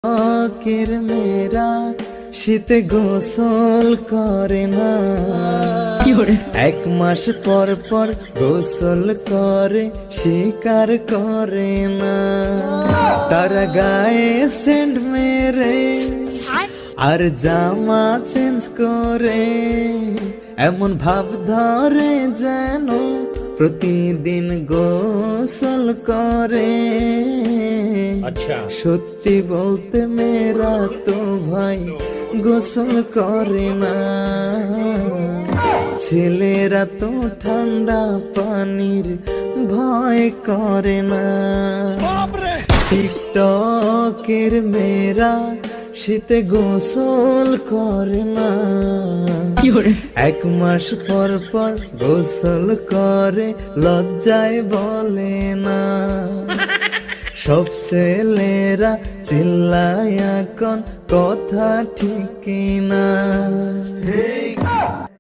টিকটকের মেয়েরা শীতে গোসল করে না, 1 মাস পর পর গোসল করে স্বীকার করে না। তারা গায়ে সেন্ট মেরে আর জামা চেঞ্জ করে, এমন ভাব ধরে যেন প্রতিদিন গোসল করে। সত্যি বলতে মেয়েরা তো ভাই গোসল করে না। ছেলেরা তো ঠান্ডা পানির ভয় করে না। টিকটকের মেয়েরা শীতে গোসল করে না, 1 মাস পর পর গোসল করে লজ্জায় বলে না। সব ছেলেরা চিল্লায় এখন কথা ঠিক না।